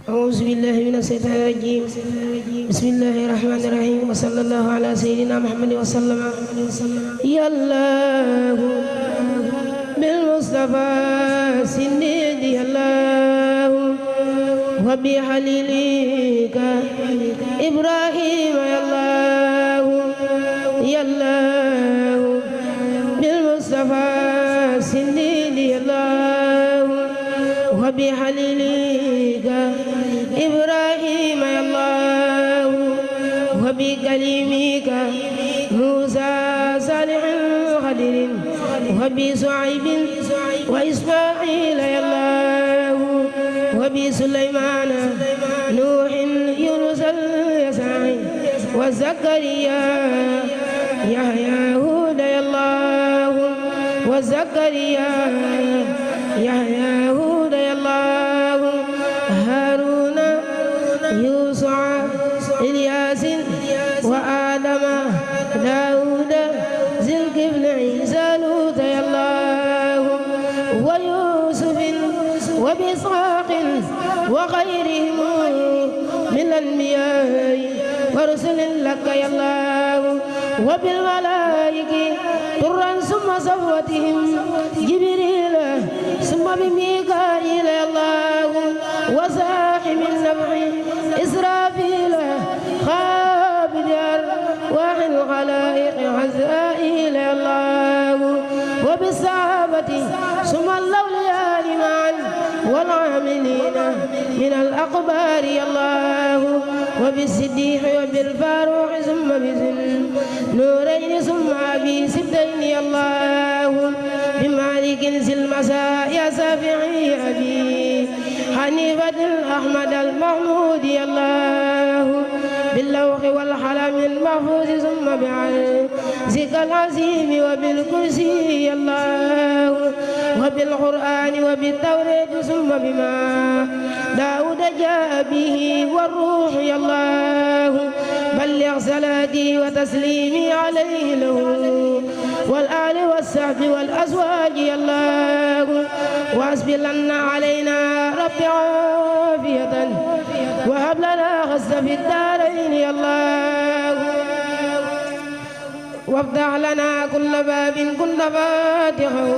أعوذ بالله من الشيطان الرجيم بسم الله الرحمن الرحيم وصلى الله على سيدنا محمد وسلم يا الله بالمصطفى سندي يا الله وبحليلك إبراهيم يا الله يا الله بالمصطفى سندي يا الله وبحليلك إبراهيم يا الله وبكلمك موسى صالح خضر وبشعيب وإسماعيل يا الله وبسليمان نوح يونس اليسعي وزكريا يحيى هود يا الله وزكريا يحيى هود يا الله هارون يوسع إلياس وآدم داود ذي الكفل عيسى لوط يا الله ويوسف وبإسحاق وغيرهم من الأنبياء ورسل لك يا الله وبالملائكة طرا ثم صفوتهم جبريل ثم بميكائيل يا الله وصاحب النبع إسرافيل خابد أرواح الخلائق عزائيل يا الله وبالصحابة ثم الأولياء معا والعاملين من الأقبار يا الله وبالصديق وبالفاروق ثم بذل نورين ثم أبي سبتين يا الله بمالك ذي المساء يا سافعي أبي حنيفة أحمد المحمود يا الله باللوح والحلم المحفوظ ثم بعزك العظيم وبالكرسي يا الله وبالقرآن وبالتوراة ثم بما داود جاء به والروح يا الله بلغ صلاتي وتسليمي عليه له والآل والصحب والأزواج يا الله وأسبلن علينا رب عافية وهب لنا خس في الدارين يا الله وافتح لنا كل باب كنت فاتحه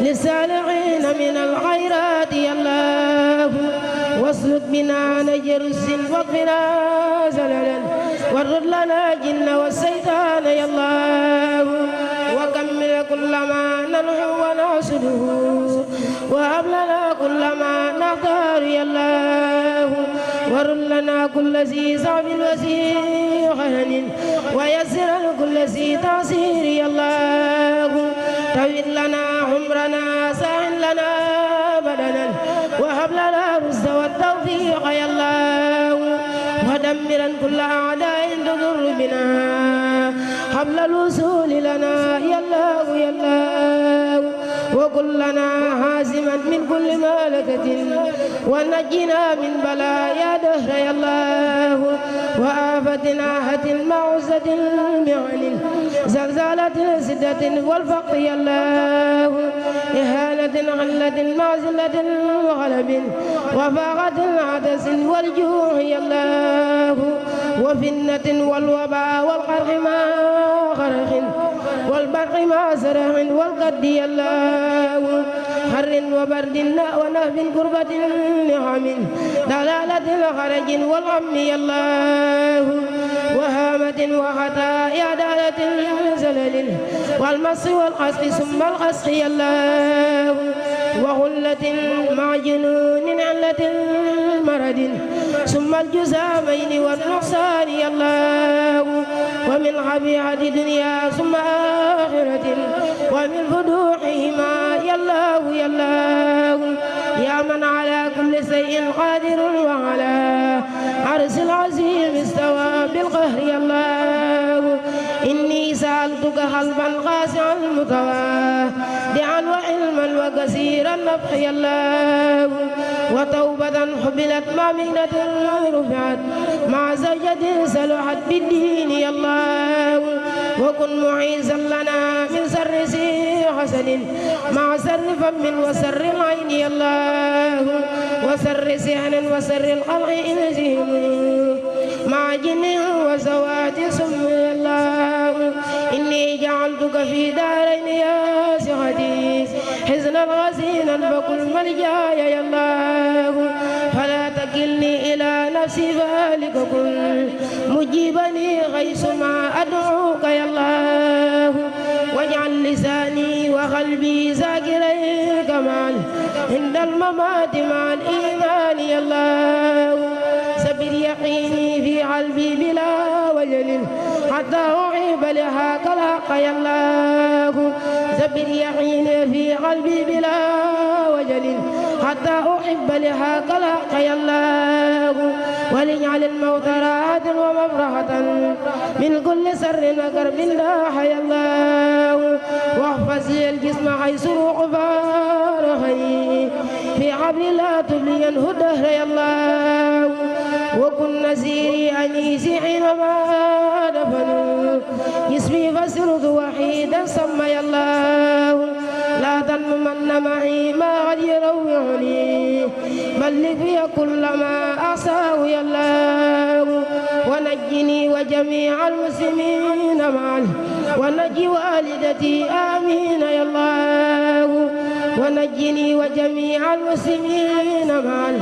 للسالعين من الخيرات يا الله واسلك بنا نجر السن واكفنا زللا وارد لنا الجن والشيطان يا الله وكمل كل ما ننحو ونعسده وهب لنا كل ما نختار يا الله وارد لنا كل ذي صعب وذي خلل ويسر كل ذي تعسير يا الله طوّل لنا عمرنا سهل لنا بدنا وهب لنا الرشد والتوفيق يا الله ودمرا كل أعداء تضر بنا قبل الوصول لنا يا الله يا الله وكلنا هازما من كل مالكة ونجنا من بلايا دهر يا الله وآفة آهة معوزة معن زلزالة سدة والفقر يا الله إهانة غلة معزلة وغلب وفاقة عدس والجوع يا الله وفتنة والوباء والقرح ما غرق والبرق ما سرح والقد يا الله حر وبرد ونهب كربة نعم دلالة خرج والغم يا الله وهامة وخطايا دالة زلل والمص والقسق ثم القسق يا الله وغلة مع جنون علة مرض ثم الجزامين والنقصان يا الله ومن خبيعة دنيا ثم آخرة ومن فضوحهما يا الله يا الله يا من على كل شيء قادر وعلى عرش العظيم استوى بالقهر يا الله إني سألتك قلبا خاشعا متواضعا وعلما وكثيرا النفح يا الله وتوبة حبلت مع مهنة رفعت مع زوجة سلحت بالدين يا الله وكن معيذا لنا من سر حسد مع سر فم وسر العين يا الله وسر سهنا وسر الخلق إنسهم مع جن وسوات سمي الله إني جعلتك في دارين يا سخدي حزنا غسينا فكل ملجاي يا الله فلا تكلني إلى نفسي ذلك كن مجيبني غيث ما أدعوك يا الله واجعل لساني وقلبي ذاكرين كمال عند الممات مع الإيمان يا الله سبر يقيني في قلبي بلا وجل حتى أحب لهاك الحق يا الله سبر يقيني في قلبي بلا وجل حتى أحب لهاك الحق يا الله وليجعل الموت راحة ومفرحة من كل سر وكرب لاح يا الله واحفظ لي الجسم حيث روح فارخي في حبل لا تبلينه الدهر يا الله وكن نسيري أنيسي حينما دفنوا جسمي فسرت وحيدا سمى الله لا تنمن معي ما قد يروعني بلغ في كل ما أعصاه يا الله ونجني وجميع المسلمين معا ونجي والدتي آمين يا الله ونجني وجميع المسلمين معا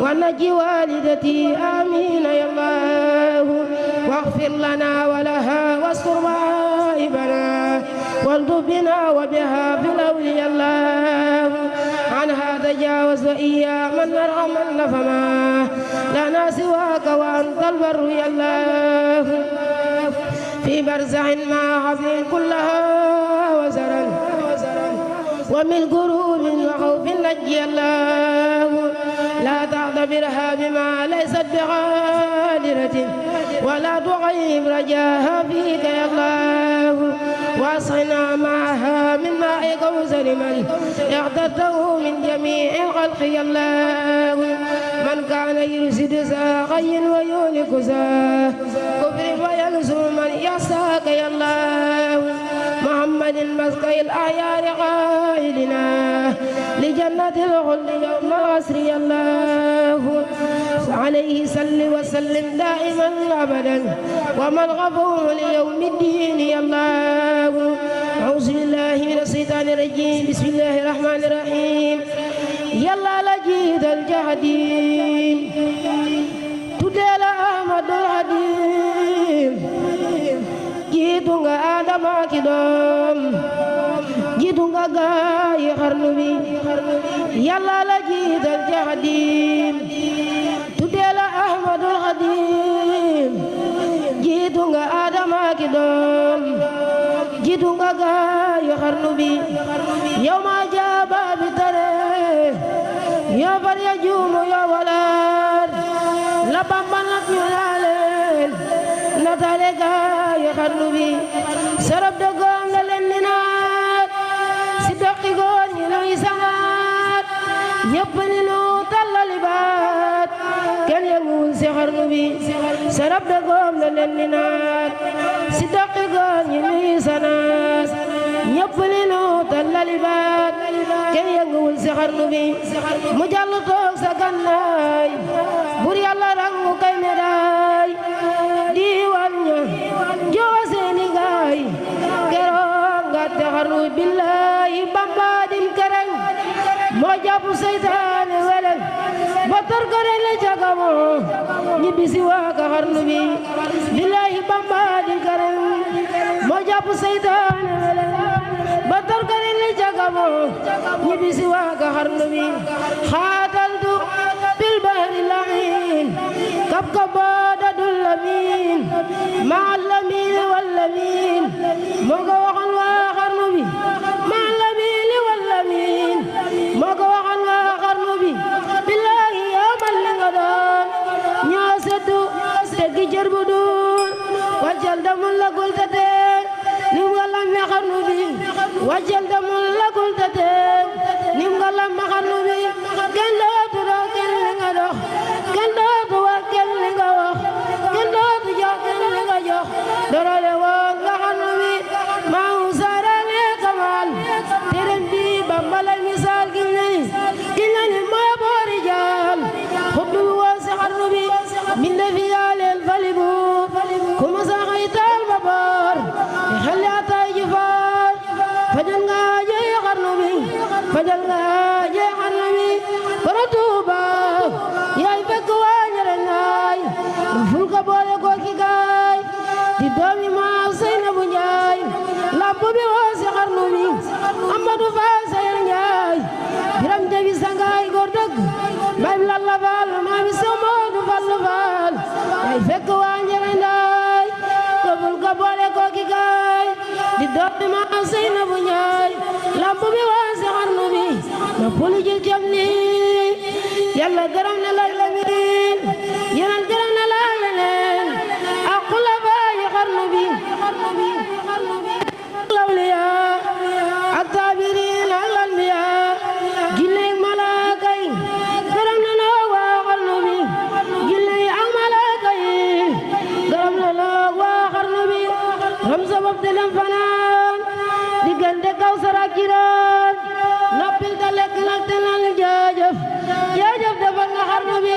ونجي والدتي آمين يا الله واغفر لنا ولها واستر معايبنا والطف بنا وبها في الأولياء الله عنها تجاوز وإيا من نرحم فما لنا سواك وأنت البر يا الله في برزخ ما حفظ كلها وزرا ومن كروب وخوف نجي الله لا تعتبرها بما ليست بقادرة ولا تغيب رجاها فيك يا الله واسقنا معها من ماء كوثر من اغترته من جميع الخلق يا الله من كان يرسد ساقي ويهلك سا كفر فينصر من يعصاك يا الله محمد مسقي الأعيار قائدنا لجنة الخلد يوم العصر يا الله عليه صل وسلم دائما أبدا ومن غفور ليوم الدين يا الله أعوذ بالله من الشيطان الرجيم بسم الله الرحمن الرحيم يلا لجيد الجهدين تدل أحمد الحديم jiitu nga Adama ki doom jiitu nga gaay xarnu bi Yàlla la jiital ci Xaadim tuddee la Ahmadul Xaadim jiitu nga Adama ki doom jiitu nga gaay xarnu bi yow ma jaaba bi tare yoo far ya juumu yoo walaat la Bamba nag ñu laaleen natale gaay xarnu bi sarab de goom la leen di naat si doqi goor ñi nuy sangaat ñëpp ni nu tallali baat kenn yënguwul si xarnu bi sarab de goom la leen di naat si doqi goor ñi nuy sangaat ñëpp ni nu tallali baat kenn yënguwul si xarnu bi mu jàll toog sa gannaay bur Yàlla rangu kay médaay diiwaan ña joo seeni gaay keroog nga te xarnu billaahi Bamba din kereng moo jàpp seytaane weleng ba torkore le jagamo ñibbisi waa ka xarnu bi billaahi Bamba din kereng moo jàpp seytaane weleng ba torkore le jagamo ñibbisi waa ka xarnu bi xaataltu bil bahri lamin kab kabada dul lamin ma lamin wal lamin moo ko waxoon waa xarnu bi ma lamin wal lamin moo ko waxoon waa xarnu bi billahi yow man li nga doon ñoo seddu teggi cër bu dul wajjal damul la gul tate nim nga lamme xarnu bi wajjal damul la gul tate nim nga lamme xarnu bi kenn dootu doo kenn li nga dox kenn dootu wax kenn li nga wax kenn dootu jox kenn li nga jox dorole woon nga xarnu bi maa usarale kamal terem bi Bamba la misaal gi ñani moo boori jaal yaay fekk waa ñere naay ful ko boole ko ki gaay di doomi maa Seynabu Njaay lamp bi woo si xarnu bi Amadu Faal Sayar Njaay biram jabi sangaay góor dëgg bay bi lalla faal maa bi Moodu Fallu Faal yaay fekk waa ñere naay ful ko boole ko ki gaay di doomi maa Seynabu Njaay lamp bi woo si xarnu bi na puli jil jam ni Yàlla gërëm na la lamin yeneen gërëm na la yeneen ak xulafa yi xarnu bi lawliya ak taabiriin ak lalmiya jinne ak malaaka yi gërëm na la waa xarnu bi jinne yi ak malaaka yi gërëm na la waa xarnu bi ram sabab te dem fanaan diggante Kawsar ak Jiraan noppil ta lekk nag te naan jaajëf jaajëf defal nga xarnu bi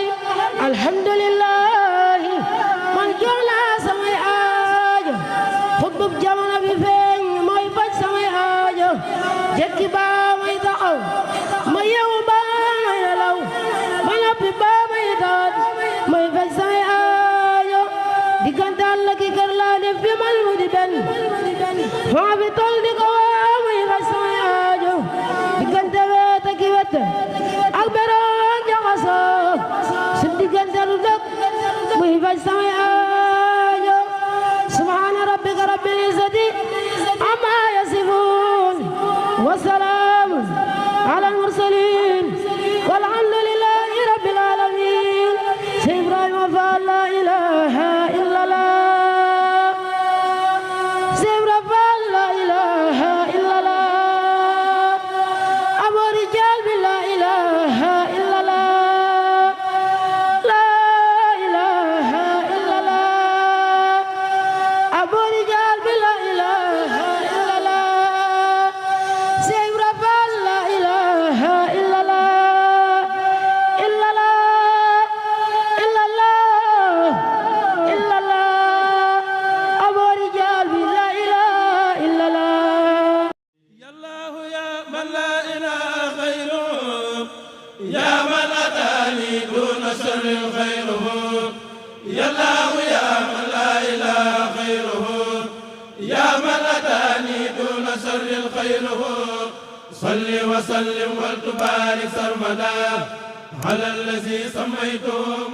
alhamdulillah man jox naa samay aajo xutbub jamono bi feeñ mooy faj samay aajo jekki baa may taxaw ma yeewu baa may nelaw ma noppi baa may taat mooy faj samay aajo diggante Alla ki kër laa def fi man mu di benn foo bi tol di ko waa muy faj samay aajo diggante wet ak wet ak beroon jaxasoo su diggante lu dëkk muy faj samay aajo subhaana rabbika rabbil izzati amma yasifuun wa salaamun alal mursaliin walhamdulillahi rabbil aalamiin si Ibrahima Faal la ilaha illallah si Ibrahima Faal la ilaha illallah Aboo Rijaal bi la ilaha illallah صل وسلم وتبارك سرمدا على الذي سميته